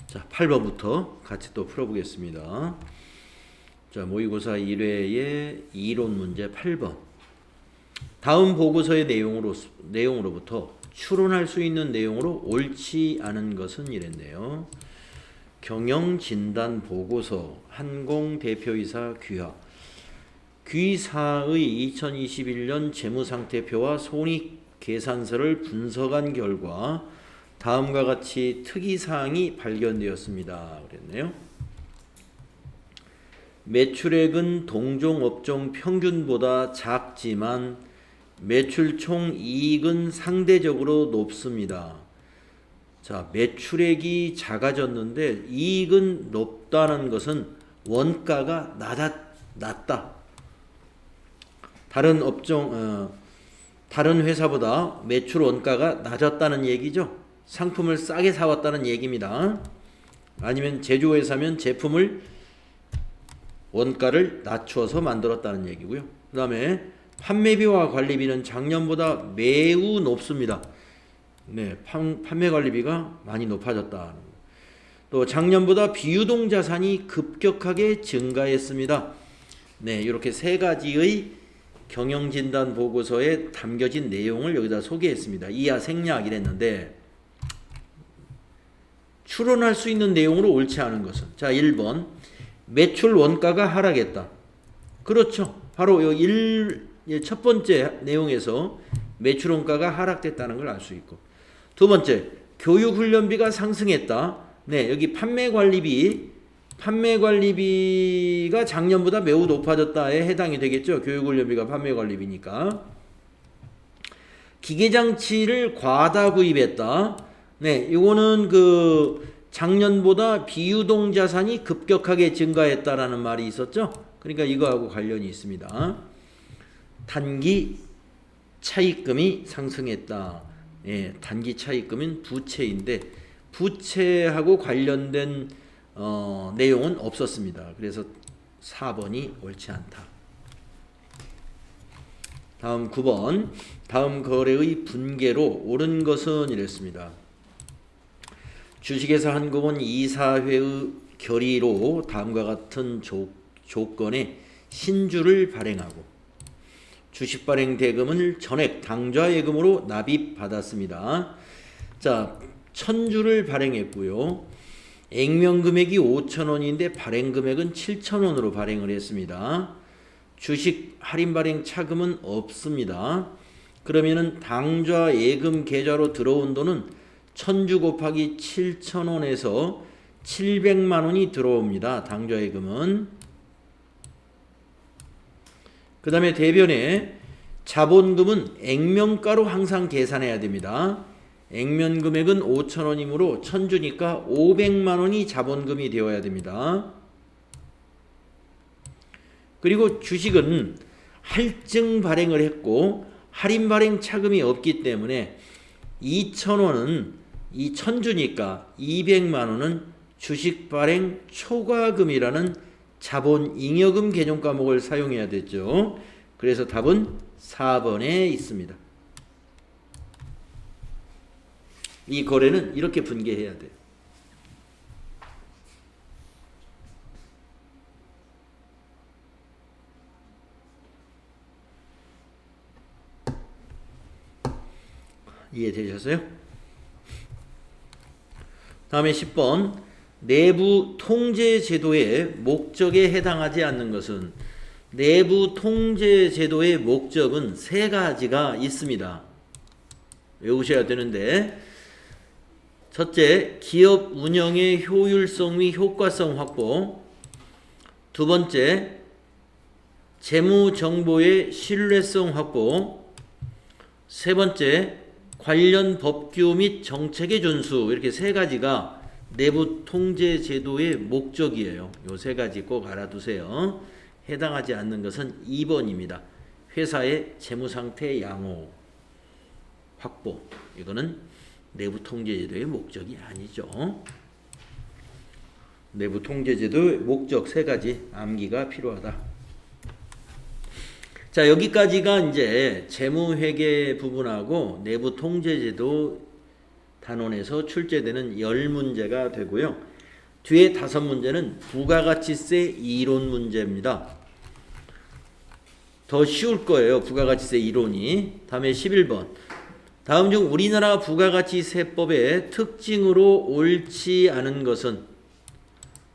자, 8번부터 같이 또 풀어보겠습니다. 자, 모의고사 1회의 이론 문제 8번. 다음 보고서의 내용으로부터 추론할 수 있는 내용으로 옳지 않은 것은 이랬네요. 경영진단 보고서 한공대표이사 귀사의 2021년 재무상태표와 손익계산서를 분석한 결과 다음과 같이 특이사항이 발견되었습니다. 그랬네요. 매출액은 동종업종 평균보다 작지만 매출 총 이익은 상대적으로 높습니다. 자, 매출액이 작아졌는데 이익은 높다는 것은 원가가 낮다. 다른 회사보다 매출 원가가 낮았다는 얘기죠. 상품을 싸게 사왔다는 얘기입니다. 아니면 제조회사면 제품을 원가를 낮추어서 만들었다는 얘기고요. 그 다음에 판매비와 관리비는 작년보다 매우 높습니다. 네, 판매 관리비가 많이 높아졌다. 또 작년보다 비유동 자산이 급격하게 증가했습니다. 네, 이렇게 세 가지의 경영진단 보고서에 담겨진 내용을 여기다 소개했습니다. 이하 생략 이랬는데 추론할 수 있는 내용으로 옳지 않은 것은, 자, 1번 매출 원가가 하락했다. 그렇죠. 바로 첫 번째 내용에서 매출 원가가 하락됐다는 걸 알 수 있고, 두 번째 교육훈련비가 상승했다. 네, 여기 판매관리비가 작년보다 매우 높아졌다에 해당이 되겠죠. 교육훈련비가 판매관리비니까. 기계장치를 과다 구입했다. 네, 이거는 작년보다 비유동 자산이 급격하게 증가했다라는 말이 있었죠. 그러니까 이거하고 관련이 있습니다. 단기 차입금이 상승했다. 예, 단기 차입금은 부채인데 부채하고 관련된 내용은 없었습니다. 그래서 4번이 옳지 않다. 다음 9번. 다음 거래의 분계로 옳은 것은 이랬습니다. 주식회사 한국은 이사회의 결의로 다음과 같은 조건에 신주를 발행하고 주식 발행 대금을 전액 당좌 예금으로 납입받았습니다. 자, 1000주를 발행했고요. 액면 금액이 5,000원인데 발행 금액은 7,000원으로 발행을 했습니다. 주식 할인 발행 차금은 없습니다. 그러면은 당좌 예금 계좌로 들어온 돈은 1000주 곱하기 7,000원에서 700만 원이 들어옵니다. 당좌 예금은. 그 다음에 대변에 자본금은 액면가로 항상 계산해야 됩니다. 액면 금액은 5,000원이므로 1000주니까 500만 원이 자본금이 되어야 됩니다. 그리고 주식은 할증 발행을 했고 할인 발행 차금이 없기 때문에 2,000원은 1000주니까 200만 원은 주식 발행 초과금이라는 자본 잉여금 개념 과목을 사용해야 됐죠. 그래서 답은 4번에 있습니다. 이 거래는 이렇게 분계해야 돼요. 이해되셨어요? 다음에 10번. 내부 통제 제도의 목적에 해당하지 않는 것은, 내부 통제 제도의 목적은 세 가지가 있습니다. 외우셔야 되는데, 첫째, 기업 운영의 효율성 및 효과성 확보. 두 번째, 재무 정보의 신뢰성 확보. 세 번째, 관련 법규 및 정책의 준수. 이렇게 세 가지가 내부 통제 제도의 목적이에요. 요 세 가지 꼭 알아두세요. 해당하지 않는 것은 2번입니다. 회사의 재무 상태 양호 확보. 이거는 내부 통제 제도의 목적이 아니죠. 내부 통제 제도의 목적 세 가지 암기가 필요하다. 자, 여기까지가 이제 재무회계 부분하고 내부 통제제도 단원에서 출제되는 10문제가 되고요. 뒤에 5문제는 부가가치세 이론 문제입니다. 더 쉬울 거예요. 부가가치세 이론이. 다음에 11번. 다음 중 우리나라 부가가치세법의 특징으로 옳지 않은 것은?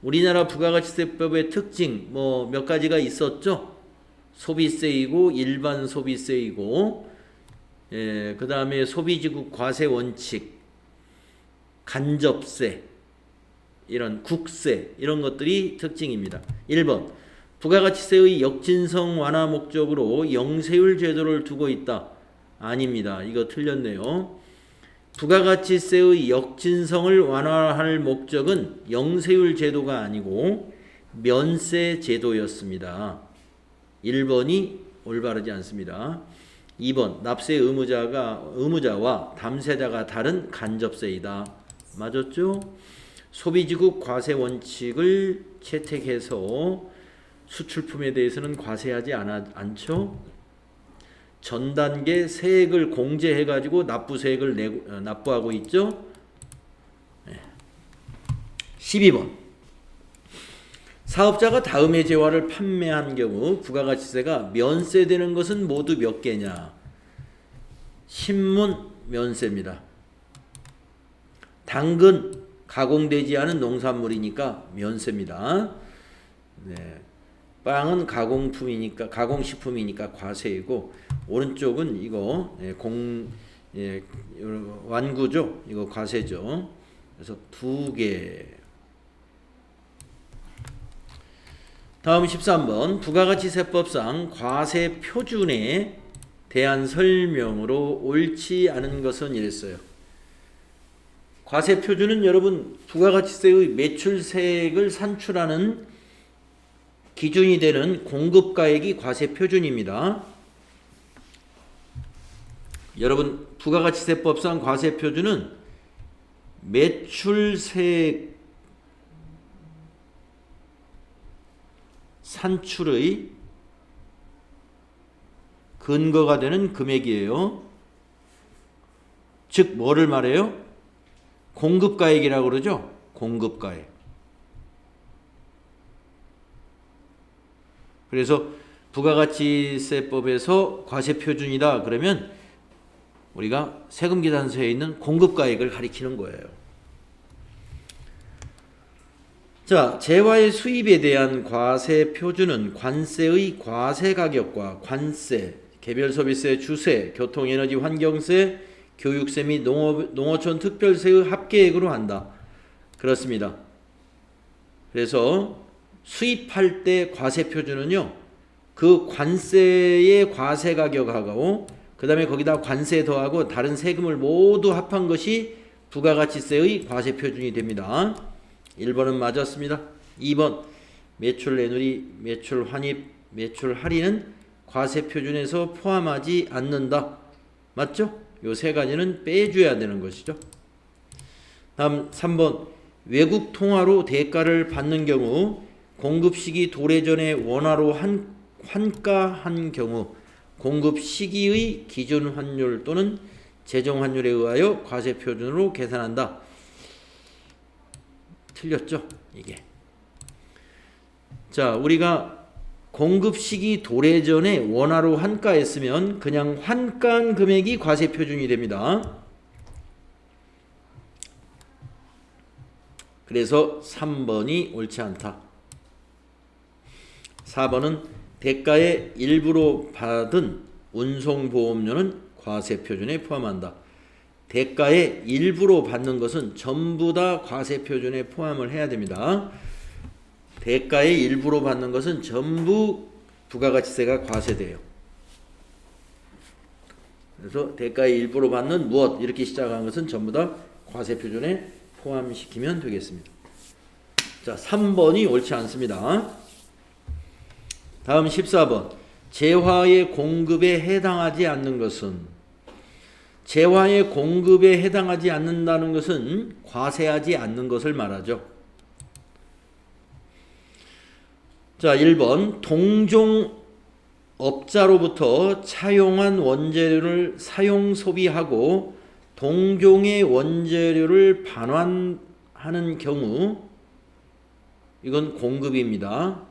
우리나라 부가가치세법의 특징 뭐 몇 가지가 있었죠. 소비세이고 일반 소비세이고, 그 다음에 소비지국 과세 원칙, 간접세, 이런 국세, 이런 것들이 특징입니다. 1번. 부가가치세의 역진성 완화 목적으로 영세율 제도를 두고 있다. 아닙니다. 이거 틀렸네요. 부가가치세의 역진성을 완화할 목적은 영세율 제도가 아니고 면세 제도였습니다. 1번이 올바르지 않습니다. 2번. 납세 의무자와 담세자가 다른 간접세이다. 맞았죠? 소비지국 과세 원칙을 채택해서 수출품에 대해서는 과세하지 않죠? 전 단계 세액을 공제해가지고 납부세액을 납부하고 있죠? 12번. 사업자가 다음의 재화를 판매한 경우 부가가치세가 면세되는 것은 모두 몇 개냐? 신문 면세입니다. 당근 가공되지 않은 농산물이니까 면세입니다. 네. 빵은 가공품이니까 가공식품이니까 과세이고, 오른쪽은 이거 완구죠. 이거 과세죠. 그래서 2개. 다음 13번. 부가가치세법상 과세 표준에 대한 설명으로 옳지 않은 것은 이랬어요. 과세 표준은 여러분 부가가치세의 매출세액을 산출하는 기준이 되는 공급가액이 과세 표준입니다. 여러분 부가가치세법상 과세 표준은 매출세액 산출의 근거가 되는 금액이에요. 즉 뭐를 말해요? 공급가액이라고 그러죠. 공급가액. 그래서 부가가치세법에서 과세표준이다 그러면 우리가 세금계산서에 있는 공급가액을 가리키는 거예요. 자, 재화의 수입에 대한 과세표준은 관세의 과세가격과 관세, 개별소비세, 주세, 교통에너지 환경세, 교육세 및 농어촌 특별세의 합계액으로 한다. 그렇습니다. 그래서 수입할 때 과세표준은요, 그 관세의 과세가격하고 그 다음에 거기다 관세 더하고 다른 세금을 모두 합한 것이 부가가치세의 과세표준이 됩니다. 1번은 맞았습니다. 2번 매출 내누리, 매출 환입, 매출 할인은 과세표준에서 포함하지 않는다. 맞죠? 요 세 가지는 빼줘야 되는 것이죠. 다음 3번 외국 통화로 대가를 받는 경우 공급 시기 도래전에 원화로 환가한 경우 공급 시기의 기준 환율 또는 제정 환율에 의하여 과세표준으로 계산한다. 틀렸죠? 이게. 자, 우리가 공급 시기 도래전에 원화로 환가했으면 그냥 환가한 금액이 과세표준이 됩니다. 그래서 3번이 옳지 않다. 4번은 대가의 일부로 받은 운송보험료는 과세표준에 포함한다. 대가의 일부로 받는 것은 전부 다 과세표준에 포함을 해야 됩니다. 대가의 일부로 받는 것은 전부 부가가치세가 과세돼요. 그래서 대가의 일부로 받는 무엇 이렇게 시작한 것은 전부 다 과세표준에 포함시키면 되겠습니다. 자, 3번이 옳지 않습니다. 다음 14번. 재화의 공급에 해당하지 않는 것은, 재화의 공급에 해당하지 않는다는 것은 과세하지 않는 것을 말하죠. 자, 1번 동종업자로부터 차용한 원재료를 사용 소비하고 동종의 원재료를 반환하는 경우 이건 공급입니다.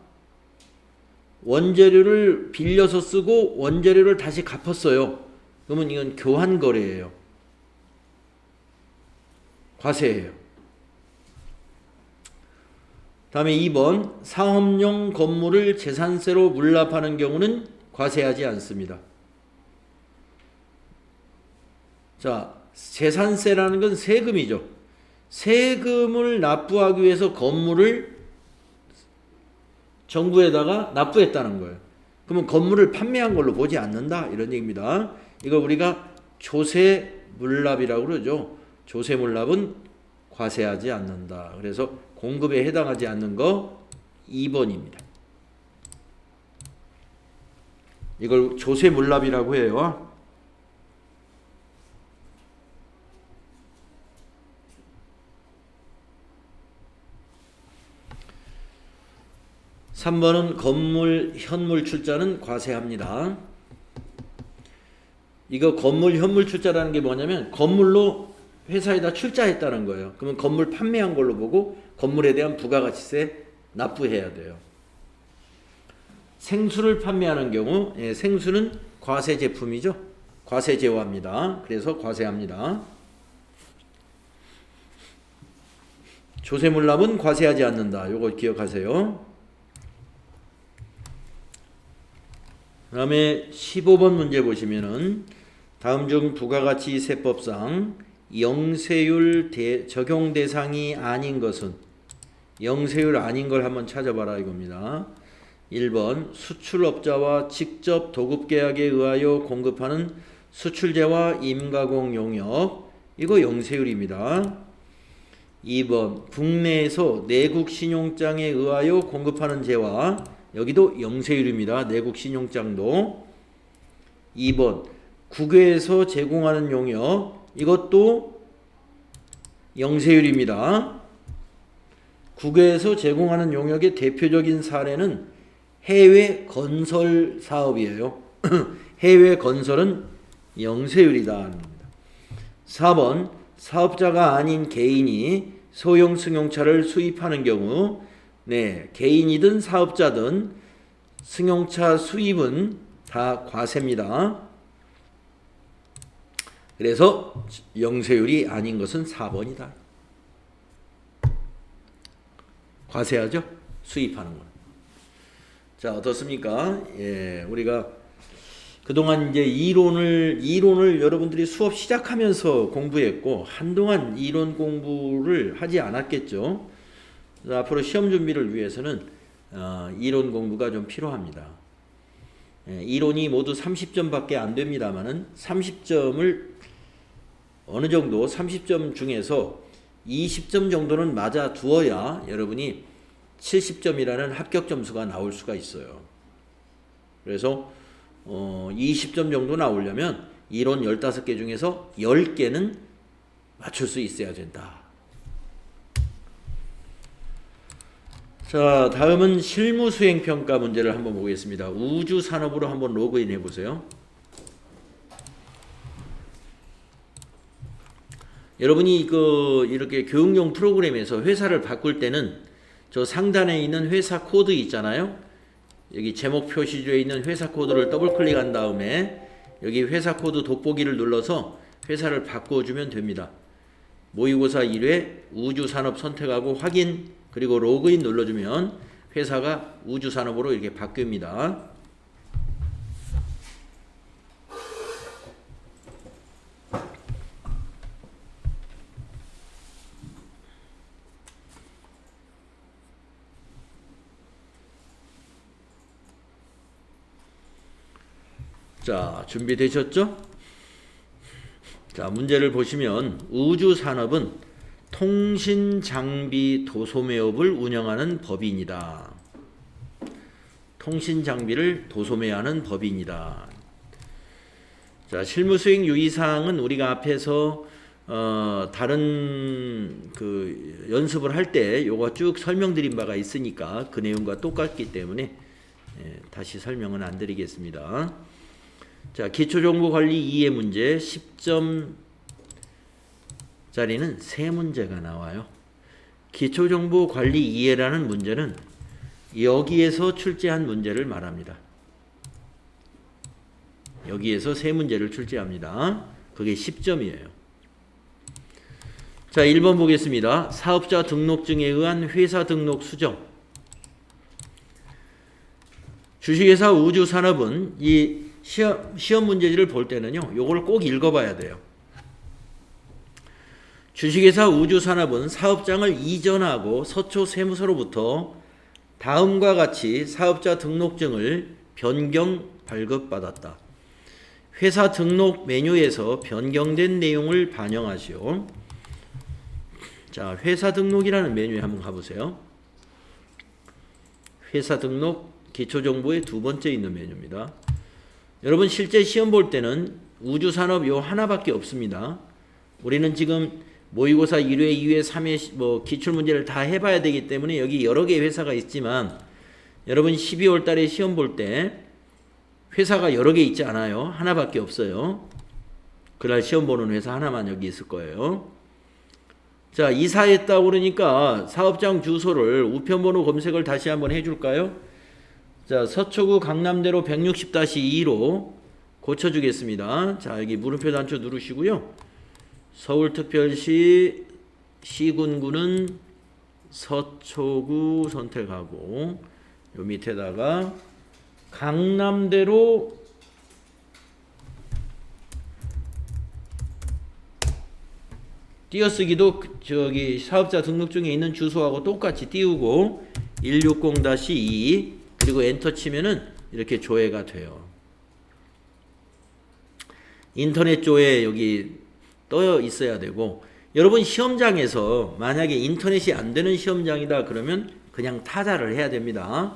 원재료를 빌려서 쓰고 원재료를 다시 갚았어요. 그러면 이건 교환 거래예요. 과세예요. 다음에 2번 사업용 건물을 재산세로 물납하는 경우는 과세하지 않습니다. 자, 재산세라는 건 세금이죠. 세금을 납부하기 위해서 건물을 정부에다가 납부했다는 거예요. 그러면 건물을 판매한 걸로 보지 않는다 이런 얘기입니다. 이걸 우리가 조세물납이라고 그러죠. 조세물납은 과세하지 않는다. 그래서 공급에 해당하지 않는 거 2번입니다. 이걸 조세물납이라고 해요. 3번은 건물 현물 출자는 과세합니다. 이거 건물 현물 출자라는 게 뭐냐면 건물로 회사에다 출자했다는 거예요. 그러면 건물 판매한 걸로 보고 건물에 대한 부가가치세 납부해야 돼요. 생수를 판매하는 경우 생수는 과세 제품이죠. 과세 제어합니다. 그래서 과세합니다. 조세물납은 과세하지 않는다. 요거 기억하세요. 그 다음에 15번 문제 보시면은 다음 중 부가가치세법상 영세율 적용 대상이 아닌 것은 영세율 아닌 걸 한번 찾아봐라 이겁니다. 1번 수출업자와 직접 도급계약에 의하여 공급하는 수출재와 임가공 용역 이거 영세율입니다. 2번 국내에서 내국 신용장에 의하여 공급하는 재와 여기도 영세율입니다. 내국 신용장도. 2번 국외에서 제공하는 용역 이것도 영세율입니다. 국외에서 제공하는 용역의 대표적인 사례는 해외 건설 사업이에요. 해외 건설은 영세율이다. 4번 사업자가 아닌 개인이 소형 승용차를 수입하는 경우 개인이든 사업자든 승용차 수입은 다 과세입니다. 그래서 영세율이 아닌 것은 4번이다. 과세하죠? 수입하는 건. 자, 어떻습니까? 우리가 그동안 이제 이론을 여러분들이 수업 시작하면서 공부했고 한동안 이론 공부를 하지 않았겠죠. 앞으로 시험 준비를 위해서는 이론 공부가 좀 필요합니다. 이론이 모두 30점밖에 안 됩니다만은 30점을 어느 정도 30점 중에서 20점 정도는 맞아 두어야 여러분이 70점이라는 합격 점수가 나올 수가 있어요. 그래서 20점 정도 나오려면 이론 15개 중에서 10개는 맞출 수 있어야 된다. 자, 다음은 실무수행평가 문제를 한번 보겠습니다. 우주산업으로 한번 로그인 해보세요. 여러분이 이렇게 교육용 프로그램에서 회사를 바꿀 때는 저 상단에 있는 회사 코드 있잖아요. 여기 제목 표시주에 있는 회사 코드를 더블 클릭한 다음에 여기 회사 코드 돋보기를 눌러서 회사를 바꿔주면 됩니다. 모의고사 1회 우주산업 선택하고 확인 그리고 로그인 눌러주면 회사가 우주산업으로 이렇게 바뀝니다. 자, 준비되셨죠? 자, 문제를 보시면 우주산업은 통신장비 도소매업을 운영하는 법인이다. 통신장비를 도소매하는 법인이다. 자, 실무수행 유의사항은 우리가 앞에서 다른 연습을 할 때 요거 쭉 설명드린 바가 있으니까 그 내용과 똑같기 때문에 다시 설명은 안 드리겠습니다. 자, 기초정보관리 2의 문제 10점 짜리는 3문제가 나와요. 기초정보관리 이해라는 문제는 여기에서 출제한 문제를 말합니다. 여기에서 세 문제를 출제합니다. 그게 10점이에요. 자, 1번 보겠습니다. 사업자 등록증에 의한 회사 등록 수정. 주식회사 우주산업은 이 시험 문제지를 볼 때는요, 요걸 꼭 읽어봐야 돼요. 주식회사 우주산업은 사업장을 이전하고 서초 세무서로부터 다음과 같이 사업자 등록증을 변경 발급받았다. 회사 등록 메뉴에서 변경된 내용을 반영하시오. 자, 회사 등록이라는 메뉴에 한번 가보세요. 회사 등록 기초정보의 두 번째 있는 메뉴입니다. 여러분 실제 시험 볼 때는 우주산업 요 하나밖에 없습니다. 우리는 지금 모의고사 1회, 2회, 3회 뭐 기출문제를 다 해봐야 되기 때문에 여기 여러 개의 회사가 있지만 여러분 12월 달에 시험 볼 때 회사가 여러 개 있지 않아요. 하나밖에 없어요. 그날 시험 보는 회사 하나만 여기 있을 거예요. 자, 이사했다고 그러니까 사업장 주소를 우편번호 검색을 다시 한번 해줄까요? 자, 서초구 강남대로 160-2로 고쳐주겠습니다. 자, 여기 물음표 단추 누르시고요. 서울특별시 시군구는 서초구 선택하고 요 밑에다가 강남대로 띄어쓰기도 저기 사업자 등록증에 있는 주소하고 똑같이 띄우고 160-2 그리고 엔터 치면은 이렇게 조회가 돼요. 인터넷 조회 여기 떠 있어야 되고, 여러분 시험장에서 만약에 인터넷이 안 되는 시험장이다 그러면 그냥 타자를 해야 됩니다.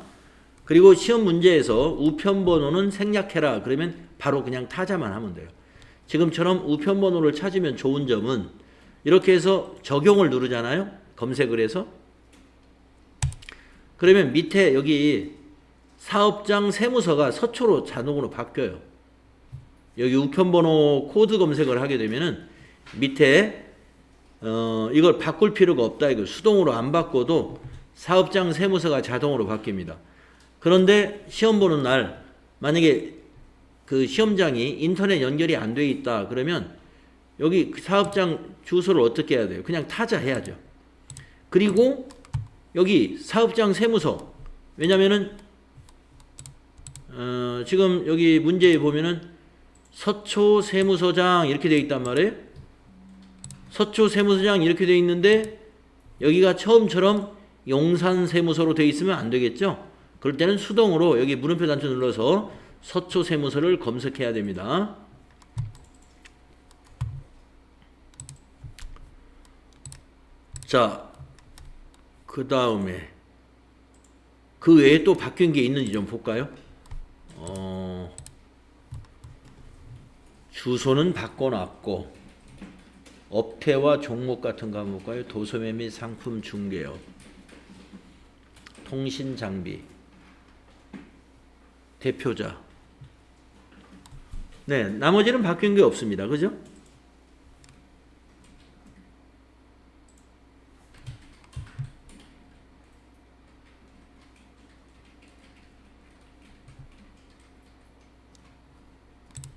그리고 시험 문제에서 우편번호는 생략해라 그러면 바로 그냥 타자만 하면 돼요. 지금처럼 우편번호를 찾으면 좋은 점은 이렇게 해서 적용을 누르잖아요. 검색을 해서. 그러면 밑에 여기 사업장 세무서가 서초로 자동으로 바뀌어요. 여기 우편번호 코드 검색을 하게 되면은 밑에 이걸 바꿀 필요가 없다. 이거 수동으로 안 바꿔도 사업장 세무서가 자동으로 바뀝니다. 그런데 시험 보는 날 만약에 그 시험장이 인터넷 연결이 안 돼 있다 그러면 여기 사업장 주소를 어떻게 해야 돼요? 그냥 타자 해야죠. 그리고 여기 사업장 세무서, 왜냐면은 지금 여기 문제에 보면은 서초 세무서장 이렇게 되어 있단 말이에요. 서초 세무서장 이렇게 되어 있는데 여기가 처음처럼 용산 세무서로 되어 있으면 안 되겠죠. 그럴 때는 수동으로 여기 물음표 단추 눌러서 서초 세무서를 검색해야 됩니다. 자, 그 다음에 그 외에 또 바뀐 게 있는지 좀 볼까요? 주소는 바꿔놨고 업태와 종목 같은 거 한번 볼까요? 도소매 및 상품 중개업, 통신장비, 대표자. 네, 나머지는 바뀐 게 없습니다. 그죠?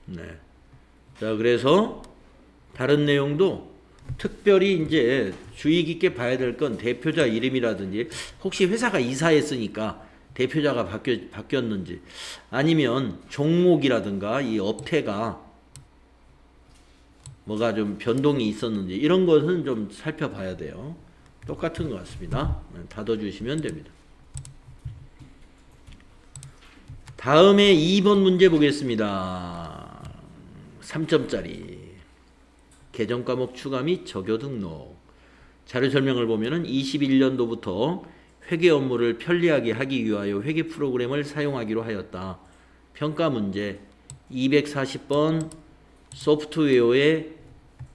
네. 자, 그래서 다른 내용도 특별히 이제 주의 깊게 봐야 될 건 대표자 이름이라든지 혹시 회사가 이사했으니까 대표자가 바뀌었는지 아니면 종목이라든가 이 업태가 뭐가 좀 변동이 있었는지 이런 것은 좀 살펴봐야 돼요. 똑같은 것 같습니다. 닫아주시면 됩니다. 다음에 2번 문제 보겠습니다. 3점짜리 개정 과목 추가 및 적요 등록. 자료 설명을 보면은 21년도부터 회계 업무를 편리하게 하기 위하여 회계 프로그램을 사용하기로 하였다. 평가 문제 240번 소프트웨어의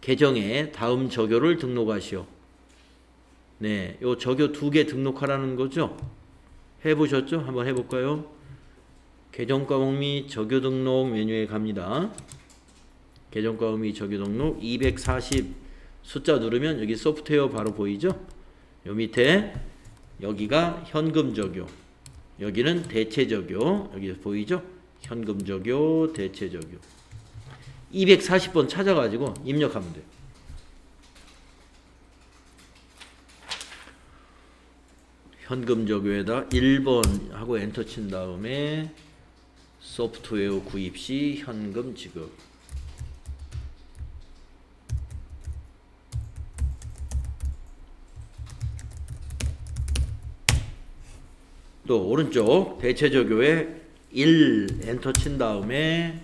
계정에 다음 적요를 등록하시오. 네, 요 적요 2개 등록하라는 거죠. 해보셨죠? 한번 해볼까요? 개정 과목 및 적요 등록 메뉴에 갑니다. 개정 과목 및 적요 등록 240 숫자 누르면 여기 소프트웨어 바로 보이죠? 요 밑에 여기가 현금 적요. 여기는 대체 적요. 여기 보이죠? 현금 적요, 대체 적요. 240번 찾아가지고 입력하면 돼요. 현금 적요에다 1번 하고 엔터 친 다음에 소프트웨어 구입 시 현금 지급. 또 오른쪽 대체 적요에 1 엔터 친 다음에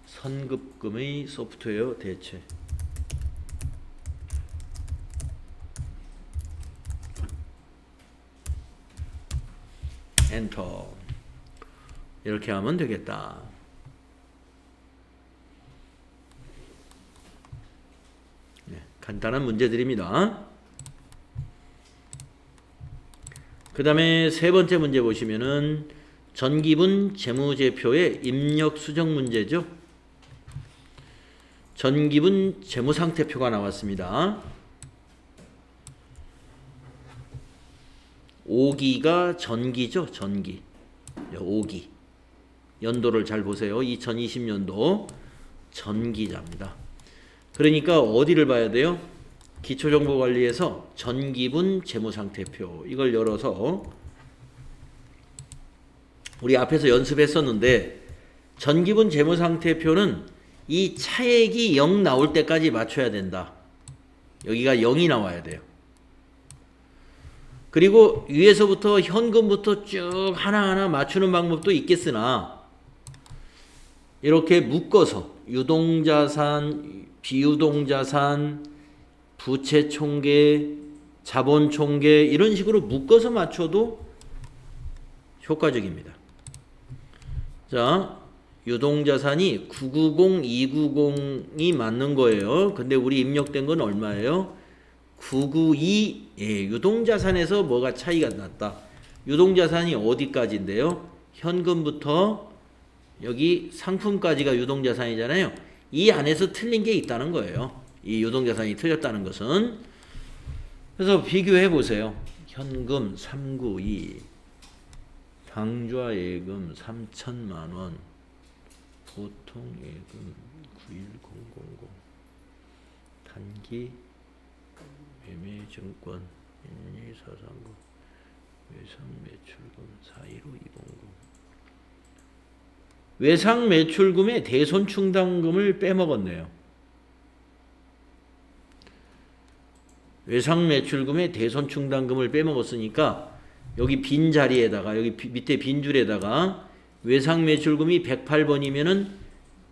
선급금의 소프트웨어 대체. 엔터. 이렇게 하면 되겠다. 네, 간단한 문제들입니다. 그 다음에 세 번째 문제 보시면은 전기분 재무제표의 입력 수정 문제죠. 전기분 재무상태표가 나왔습니다. 5기가 전기죠. 전기. 5기. 연도를 잘 보세요. 2020년도 전기자입니다. 그러니까 어디를 봐야 돼요? 기초정보관리에서 전기분 재무상태표 이걸 열어서 우리 앞에서 연습했었는데 전기분 재무상태표는 이 차액이 0 나올 때까지 맞춰야 된다. 여기가 0이 나와야 돼요. 그리고 위에서부터 현금부터 쭉 하나하나 맞추는 방법도 있겠으나 이렇게 묶어서 유동자산, 비유동자산, 부채총계, 자본총계 이런 식으로 묶어서 맞춰도 효과적입니다. 자, 유동자산이 990, 290이 맞는 거예요. 근데 우리 입력된 건 얼마예요? 992. 예, 유동자산에서 뭐가 차이가 났다. 유동자산이 어디까지인데요? 현금부터 여기 상품까지가 유동자산이잖아요. 이 안에서 틀린 게 있다는 거예요. 이 유동자산이 틀렸다는 것은. 그래서 비교해 보세요. 현금 392, 당좌 예금 3천만원, 보통 예금 91000, 단기 매매증권 12439, 외상매출금 415200. 외상매출금의 대손충당금을 빼먹었네요. 외상매출금의 대손충당금을 빼먹었으니까 여기 빈 자리에다가 여기 밑에 빈 줄에다가 외상매출금이 108번이면은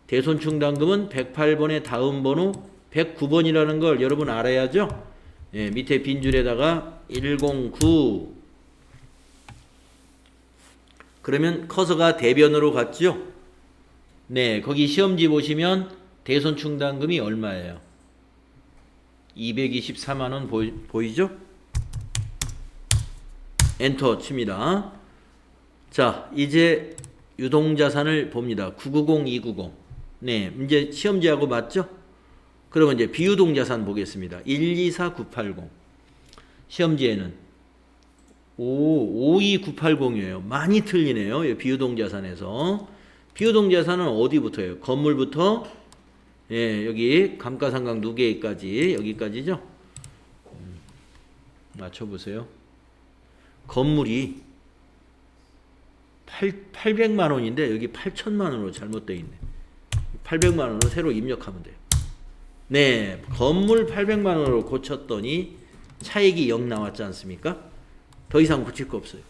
대손충당금은 108번의 다음 번호 109번이라는 걸 여러분 알아야죠. 예, 밑에 빈 줄에다가 109. 그러면 커서가 대변으로 갔죠? 네, 거기 시험지 보시면 대손충당금이 얼마예요? 224만원 보이죠? 엔터 칩니다. 자, 이제 유동자산을 봅니다. 990, 290. 네, 이제 시험지하고 맞죠? 그러면 이제 비유동자산 보겠습니다. 124, 980. 시험지에는 52980이에요. 많이 틀리네요. 비유동자산에서. 비유동자산은 어디부터예요? 건물부터 예, 여기 감가상각 누계까지 여기까지죠? 맞춰보세요. 건물이 800만 원인데 여기 8천만 원으로 잘못되어 있네. 800만 원으로 새로 입력하면 돼요. 네, 건물 800만 원으로 고쳤더니 차익이 0 나왔지 않습니까? 더 이상 붙일 거 없어요.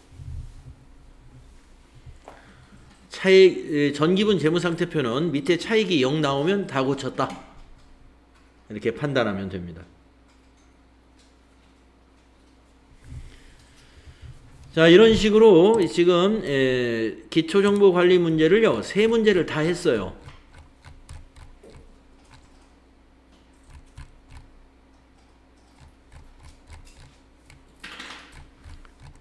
차익, 전기분 재무상태표는 밑에 차익이 0 나오면 다 고쳤다. 이렇게 판단하면 됩니다. 자, 이런 식으로 지금 기초정보관리 문제를요, 3문제를 다 했어요.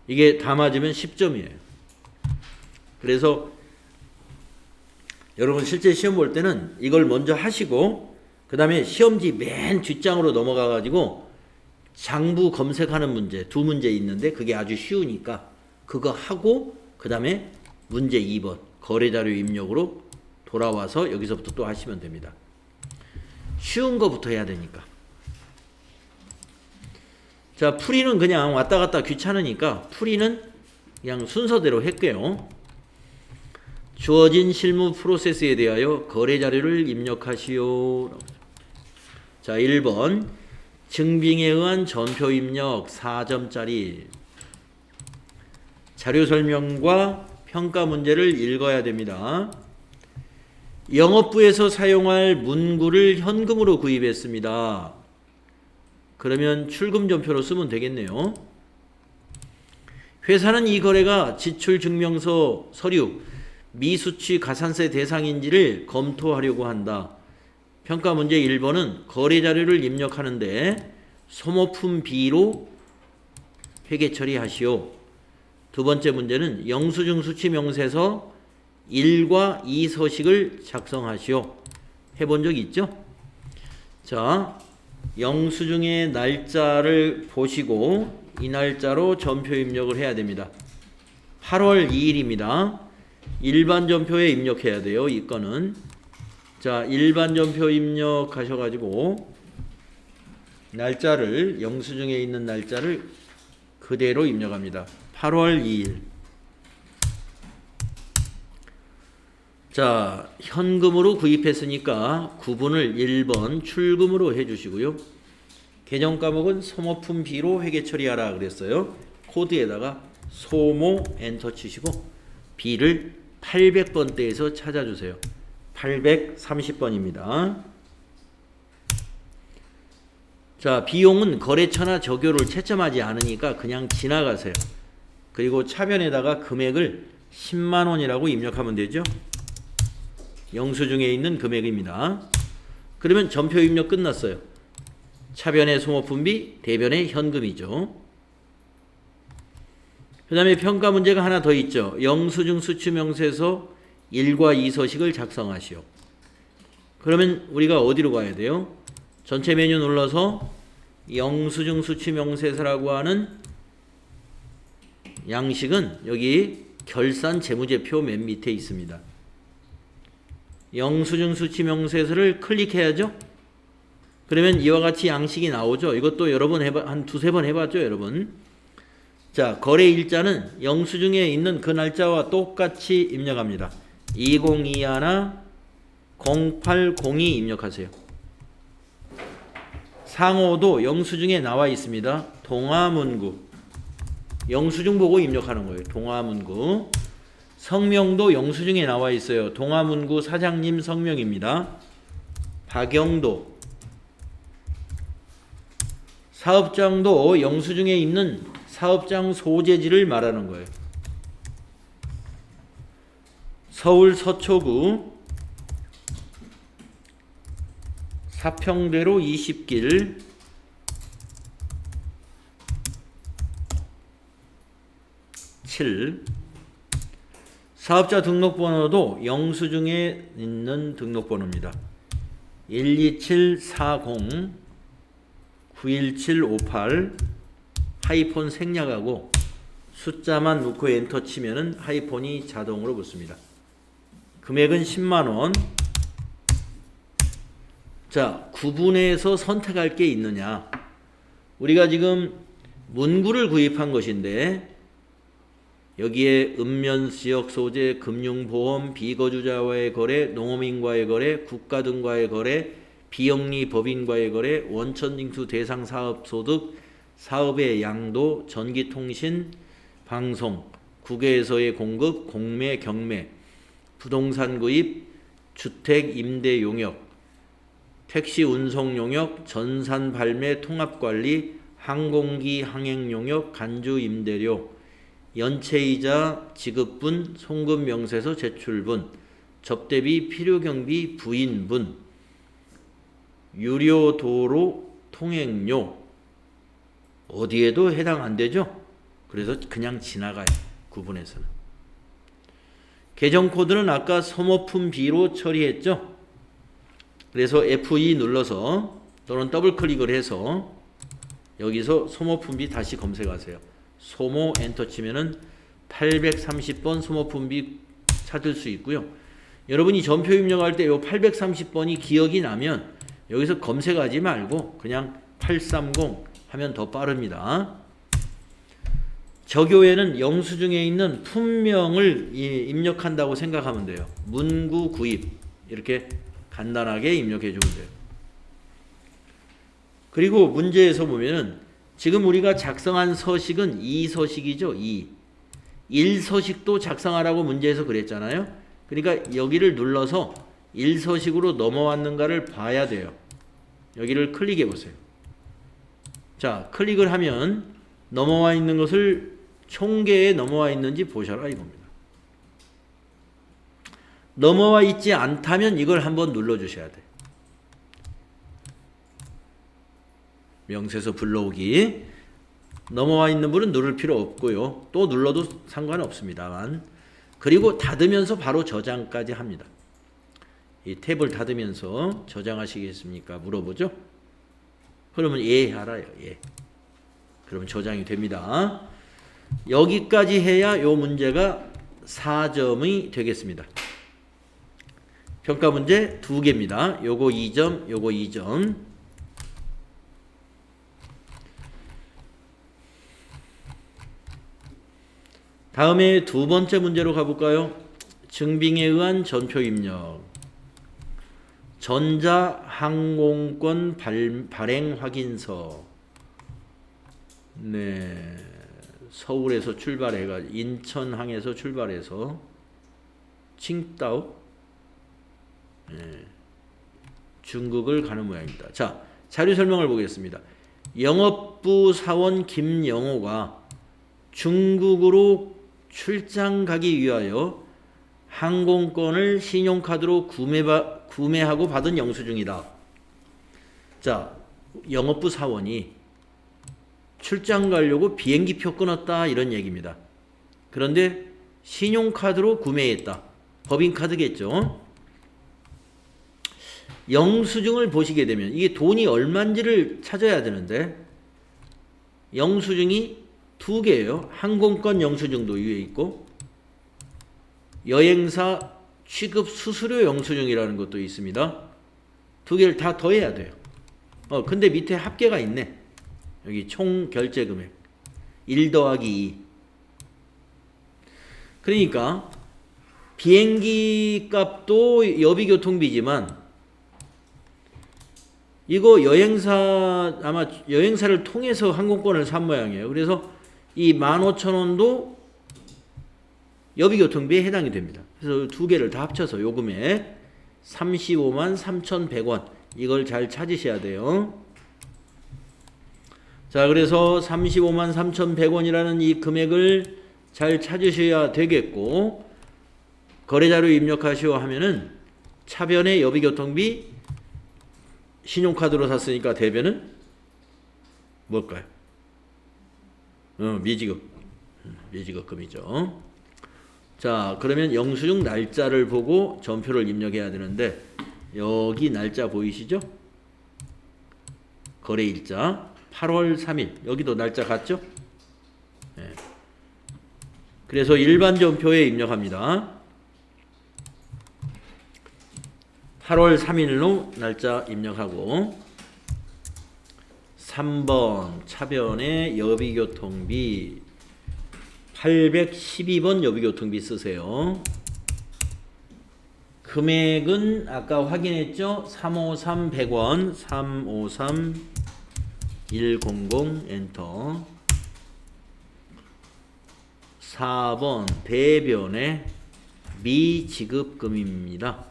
이게 다 맞으면 10점이에요. 그래서 여러분 실제 시험 볼 때는 이걸 먼저 하시고 그 다음에 시험지 맨 뒷장으로 넘어가 가지고 장부 검색하는 문제 두 문제 있는데 그게 아주 쉬우니까 그거 하고 그 다음에 문제 2번 거래자료 입력으로 돌아와서 여기서부터 또 하시면 됩니다. 쉬운 거부터 해야 되니까. 자, 풀이는 그냥 왔다 갔다 귀찮으니까 풀이는 그냥 순서대로 할게요. 주어진 실무 프로세스에 대하여 거래자료를 입력하시오. 자, 1번 증빙에 의한 전표 입력 4점짜리 자료 설명과 평가 문제를 읽어야 됩니다. 영업부에서 사용할 문구를 현금으로 구입했습니다. 그러면 출금 전표로 쓰면 되겠네요. 회사는 이 거래가 지출증명서 서류 미수취 가산세 대상인지를 검토하려고 한다. 평가 문제 1번은 거래 자료를 입력하는데 소모품 B로 회계 처리하시오. 두 번째 문제는 영수증 수취 명세서 1과 2 서식을 작성하시오. 해본 적 있죠? 자, 영수증의 날짜를 보시고 이 날짜로 전표 입력을 해야 됩니다. 8월 2일입니다. 일반 전표에 입력해야 돼요. 이 건은. 자, 일반 전표 입력하셔가지고 날짜를 영수증에 있는 날짜를 그대로 입력합니다. 8월 2일. 자, 현금으로 구입했으니까 구분을 1번 출금으로 해주시고요. 개정 과목은 소모품 B로 회계 처리하라 그랬어요. 코드에다가 소모 엔터 치시고 B를 800번대에서 찾아주세요. 830번입니다. 자, 비용은 거래처나 적요를 채점하지 않으니까 그냥 지나가세요. 그리고 차변에다가 금액을 10만원이라고 입력하면 되죠. 영수증에 있는 금액입니다. 그러면 전표 입력 끝났어요. 차변의 소모품비, 대변의 현금이죠. 그 다음에 평가 문제가 하나 더 있죠. 영수증 수취명세서 1과 2 서식을 작성하시오. 그러면 우리가 어디로 가야 돼요? 전체 메뉴 눌러서 영수증 수취명세서라고 하는 양식은 여기 결산 재무제표 맨 밑에 있습니다. 영수증 수취명세서를 클릭해야죠. 그러면 이와 같이 양식이 나오죠. 이것도 여러 번 한 두세 번 해봤죠, 여러분. 자, 거래 일자는 영수증에 있는 그 날짜와 똑같이 입력합니다. 2021 0802 입력하세요. 상호도 영수증에 나와 있습니다. 동아문구. 영수증 보고 입력하는 거예요. 동아문구. 성명도 영수증에 나와 있어요. 동아문구 사장님 성명입니다. 박영도. 사업장도 영수증에 있는 사업장 소재지를 말하는 거예요. 서울 서초구 사평대로 20길 7 사업자 등록번호도 영수증에 있는 등록번호입니다. 12740 91758 하이폰 생략하고 숫자만 넣고 엔터 치면은 하이폰이 자동으로 붙습니다. 금액은 10만원. 자, 구분해서 선택할 게 있느냐. 우리가 지금 문구를 구입한 것인데 여기에 읍면지역 소재, 금융보험, 비거주자와의 거래, 농어민과의 거래, 국가 등과의 거래, 비영리 법인과의 거래, 원천징수 대상 사업 소득, 사업의 양도, 전기통신, 방송, 국외에서의 공급, 공매, 경매, 부동산 구입, 주택 임대 용역, 택시 운송 용역, 전산 발매 통합관리, 항공기 항행 용역, 간주 임대료, 연체이자 지급분, 송금 명세서 제출분, 접대비, 필요경비, 부인분, 유료도로 통행료 어디에도 해당 안 되죠? 그래서 그냥 지나가요. 구분해서는. 계정 코드는 아까 소모품 B로 처리했죠? 그래서 F2 눌러서 또는 더블 클릭을 해서 여기서 소모품비 다시 검색하세요. 소모 엔터 치면은 830번 소모품비 찾을 수 있고요. 여러분이 전표 입력할 때 요 830번이 기억이 나면 여기서 검색하지 말고 그냥 830 하면 더 빠릅니다. 저교에는 영수증에 있는 품명을 입력한다고 생각하면 돼요. 문구 구입 이렇게 간단하게 입력해 주면 돼요. 그리고 문제에서 보면은 지금 우리가 작성한 서식은 2서식이죠. 1서식도 작성하라고 문제에서 그랬잖아요. 그러니까 여기를 눌러서 1서식으로 넘어왔는가를 봐야 돼요. 여기를 클릭해 보세요. 자, 클릭을 하면 넘어와 있는 것을 총계에 넘어와 있는지 보셔라 이겁니다. 넘어와 있지 않다면 이걸 한번 눌러 주셔야 돼. 명세서 불러오기. 넘어와 있는 분은 누를 필요 없고요. 또 눌러도 상관없습니다만. 그리고 닫으면서 바로 저장까지 합니다. 이 탭을 닫으면서 저장하시겠습니까? 물어보죠. 그러면 예 알아요. 예. 그러면 저장이 됩니다. 여기까지 해야 요 문제가 4점이 되겠습니다. 평가 문제 2개입니다. 요거 2점, 요거 2점. 다음에 두 번째 문제로 가볼까요? 증빙에 의한 전표 입력. 전자항공권 발행 확인서. 네. 서울에서 출발해가 인천항에서 출발해서 칭다오 중국을 가는 모양입니다. 자, 자료 설명을 보겠습니다. 영업부 사원 김영호가 중국으로 출장 가기 위하여 항공권을 신용카드로 구매하고 받은 영수증이다. 자, 영업부 사원이 출장 가려고 비행기표 끊었다 이런 얘기입니다. 그런데 신용카드로 구매했다. 법인카드겠죠. 영수증을 보시게 되면 이게 돈이 얼마인지를 찾아야 되는데 영수증이 2개예요. 항공권 영수증도 위에 있고 여행사 취급 수수료 영수증이라는 것도 있습니다. 2개를 다 더해야 돼요. 근데 밑에 합계가 있네. 여기 총 결제 금액 1 더하기 2. 그러니까 비행기 값도 여비교통비지만 이거 아마 여행사를 통해서 항공권을 산 모양이에요. 그래서 이 15,000원도 여비교통비에 해당이 됩니다. 그래서 2개를 다 합쳐서 요 금액 353,100원 이걸 잘 찾으셔야 돼요. 자, 그래서 353,100원이라는 이 금액을 잘 찾으셔야 되겠고 거래자료 입력하시오 하면은 차변의 여비교통비 신용카드로 샀으니까 대변은 뭘까요? 미지급금이죠. 자, 그러면 영수증 날짜를 보고 전표를 입력해야 되는데 여기 날짜 보이시죠? 거래일자 8월 3일 여기도 날짜 같죠? 네. 그래서 일반 전표에 입력합니다. 8월 3일로 날짜 입력하고 3번 차변에 여비교통비 812번 여비교통비 쓰세요. 금액은 아까 확인했죠? 353,100원 353,100 엔터. 4번 대변에 미지급금입니다.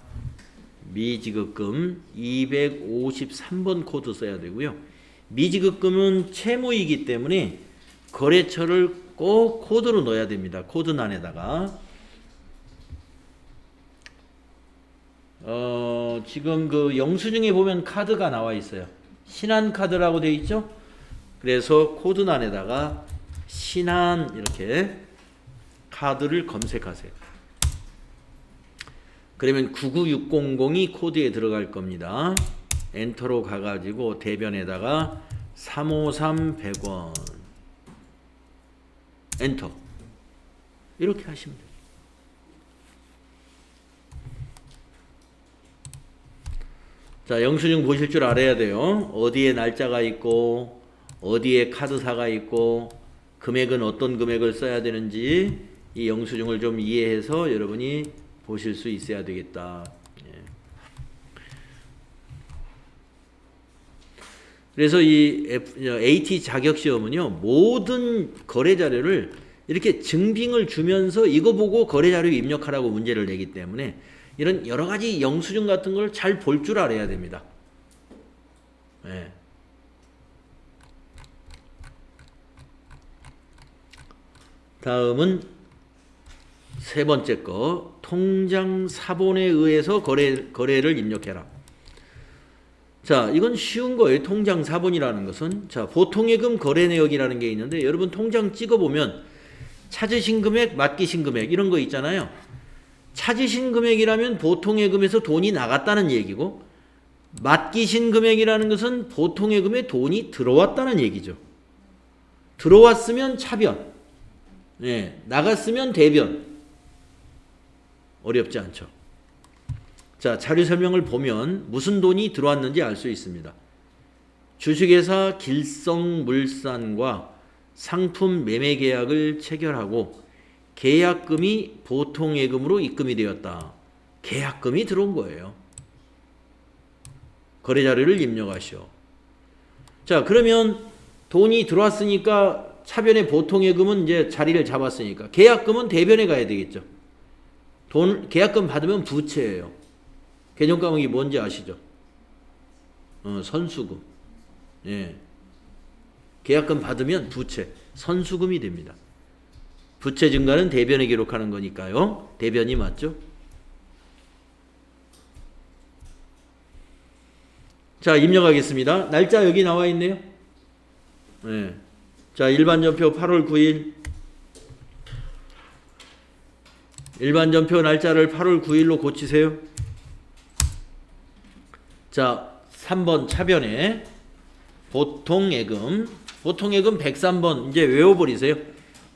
미지급금 253번 코드 써야 되고요. 미지급금은 채무이기 때문에 거래처를 꼭 코드로 넣어야 됩니다. 코드란에다가 지금 그 영수증에 보면 카드가 나와 있어요. 신한카드라고 되어 있죠. 그래서 코드란에다가 신한 이렇게 카드를 검색하세요. 그러면 99600이 코드에 들어갈 겁니다. 엔터로 가가지고 대변에다가 353 100원. 엔터. 이렇게 하시면 돼요. 자, 영수증 보실 줄 알아야 돼요. 어디에 날짜가 있고 어디에 카드사가 있고 금액은 어떤 금액을 써야 되는지 이 영수증을 좀 이해해서 여러분이 보실 수 있어야 되겠다. 그래서 이 AT 자격시험은요, 모든 거래 자료를 이렇게 증빙을 주면서 이거 보고 거래 자료 입력하라고 문제를 내기 때문에 이런 여러 가지 영수증 같은 걸 잘 볼 줄 알아야 됩니다. 네. 다음은 세 번째 거, 통장 사본에 의해서 거래를 입력해라. 자, 이건 쉬운 거예요. 통장 사본이라는 것은. 자, 보통예금 거래 내역이라는 게 있는데 여러분 통장 찍어보면 찾으신 금액, 맡기신 금액 이런 거 있잖아요. 찾으신 금액이라면 보통예금에서 돈이 나갔다는 얘기고 맡기신 금액이라는 것은 보통예금에 돈이 들어왔다는 얘기죠. 들어왔으면 차변, 나갔으면 대변. 어렵지 않죠. 자, 자료 설명을 보면 무슨 돈이 들어왔는지 알 수 있습니다. 주식회사 길성물산과 상품 매매 계약을 체결하고 계약금이 보통예금으로 입금이 되었다. 계약금이 들어온 거예요. 거래 자료를 입력하시오. 자, 그러면 돈이 들어왔으니까 차변의 보통예금은 이제 자리를 잡았으니까 계약금은 대변에 가야 되겠죠. 계약금 받으면 부채예요. 개념 과목이 뭔지 아시죠? 선수금. 예. 계약금 받으면 부채, 선수금이 됩니다. 부채 증가는 대변에 기록하는 거니까요. 대변이 맞죠? 자, 입력하겠습니다. 날짜 여기 나와 있네요. 네. 자, 일반전표 8월 9일. 일반전표 날짜를 8월 9일로 고치세요. 자, 3번 차변에 보통예금 103번 이제 외워버리세요.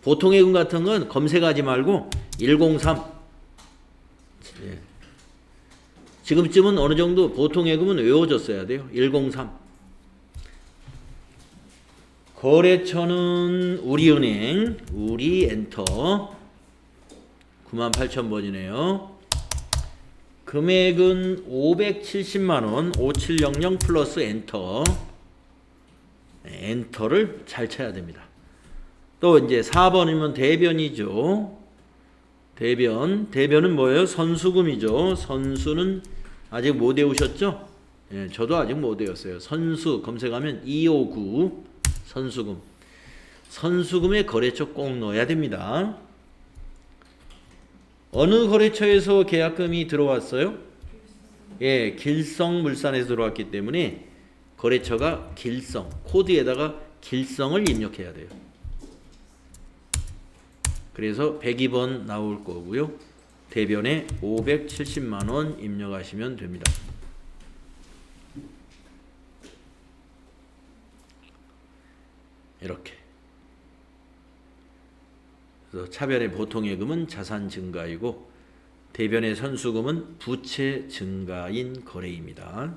보통예금 같은 건 검색하지 말고 103. 예. 지금쯤은 어느 정도 보통예금은 외워졌어야 돼요. 103. 거래처는 우리은행, 우리 엔터 98,000번이네요. 금액은 570만원, 5700 플러스 엔터. 엔터를 잘 쳐야 됩니다. 또 이제 4번이면 대변이죠. 대변은 뭐예요? 선수금이죠. 선수는 아직 못 외우셨죠? 예, 저도 아직 못 외웠어요. 선수 검색하면 259 선수금. 선수금의 거래처 꼭 넣어야 됩니다. 어느 거래처에서 계약금이 들어왔어요? 예, 길성물산에서 들어왔기 때문에 거래처가 길성, 코드에다가 길성을 입력해야 돼요. 그래서 102번 나올 거고요. 대변에 570만원 입력하시면 됩니다. 이렇게. 그래서 차변의 보통예금은 자산 증가이고 대변의 선수금은 부채 증가인 거래입니다.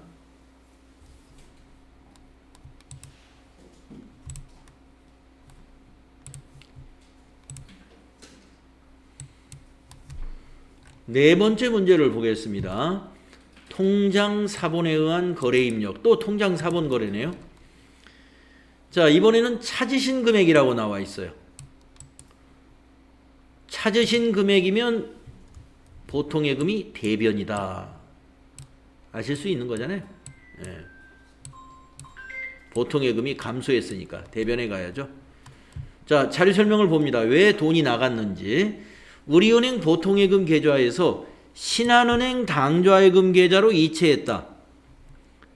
네 번째 문제를 보겠습니다. 통장 사본에 의한 거래 입력. 또 통장 사본 거래네요. 자, 이번에는 찾으신 금액이라고 나와 있어요. 찾으신 금액이면 보통예금이 대변이다. 아실 수 있는 거잖아요. 예. 보통예금이 감소했으니까 대변에 가야죠. 자, 자료 설명을 봅니다. 왜 돈이 나갔는지. 우리은행 보통예금 계좌에서 신한은행 당좌예금 계좌로 이체했다.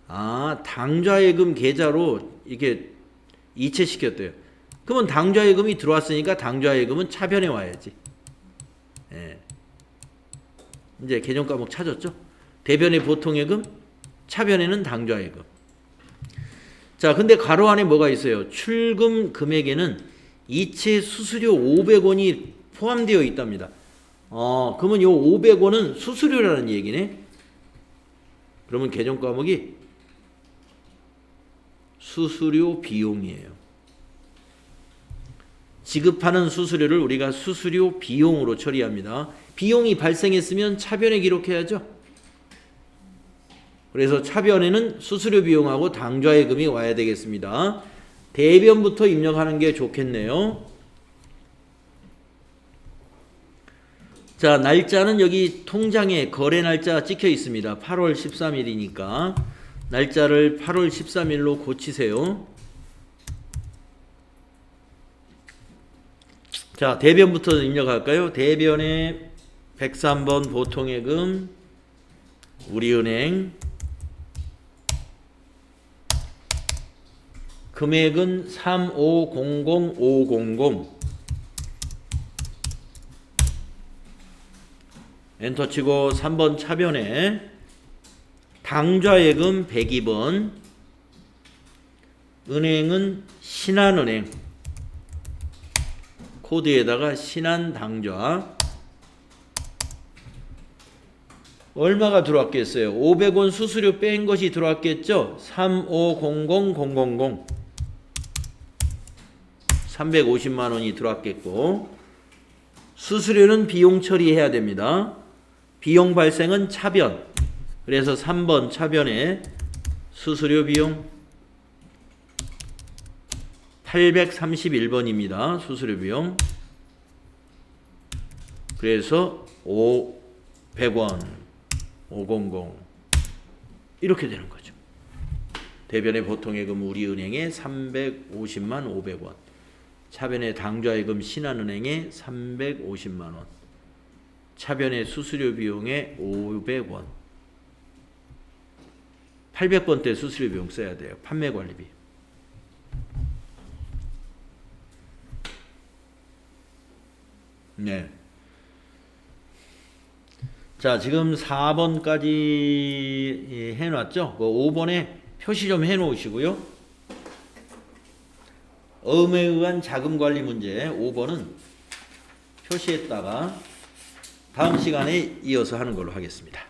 아, 당좌예금 계좌로 이게 이체시켰대요. 그러면 당좌예금이 들어왔으니까 당좌예금은 차변에 와야지. 예. 이제 개정 과목 찾았죠? 대변의 보통예금, 차변에는 당좌예금. 자, 자, 근데 가로 안에 뭐가 있어요? 출금 금액에는 이체 수수료 500원이 포함되어 있답니다. 그러면 요 500원은 수수료라는 얘기네. 그러면 개정 과목이 수수료 비용이에요. 지급하는 수수료를 우리가 수수료 비용으로 처리합니다. 비용이 발생했으면 차변에 기록해야죠. 그래서 차변에는 수수료 비용하고 당좌예금이 와야 되겠습니다. 대변부터 입력하는 게 좋겠네요. 자, 날짜는 여기 통장에 거래 날짜 찍혀 있습니다. 8월 13일이니까 날짜를 8월 13일로 고치세요. 자, 대변부터 입력할까요? 대변에 103번 보통예금 우리은행 금액은 3500500 엔터 치고 3번 차변에 당좌예금 102번 은행은 신한은행 코드에다가 신한당좌 얼마가 들어왔겠어요? 500원 수수료 뺀 것이 들어왔겠죠? 3500000 350만 원이 들어왔겠고 수수료는 비용 처리해야 됩니다. 비용 발생은 차변. 그래서 3번 차변에 수수료 비용 831번입니다. 수수료 비용. 그래서 100원 500 이렇게 되는 거죠. 대변의 보통예금 우리은행에 350만 500원 차변의 당좌예금 신한은행에 350만 원 차변의 수수료 비용에 500원 800번대 수수료 비용 써야 돼요. 판매관리비. 네. 자, 지금 4번까지 해놨죠? 그 5번에 표시 좀 해놓으시고요. 어음에 의한 자금관리 문제 5번은 표시했다가 다음 시간에 이어서 하는 걸로 하겠습니다.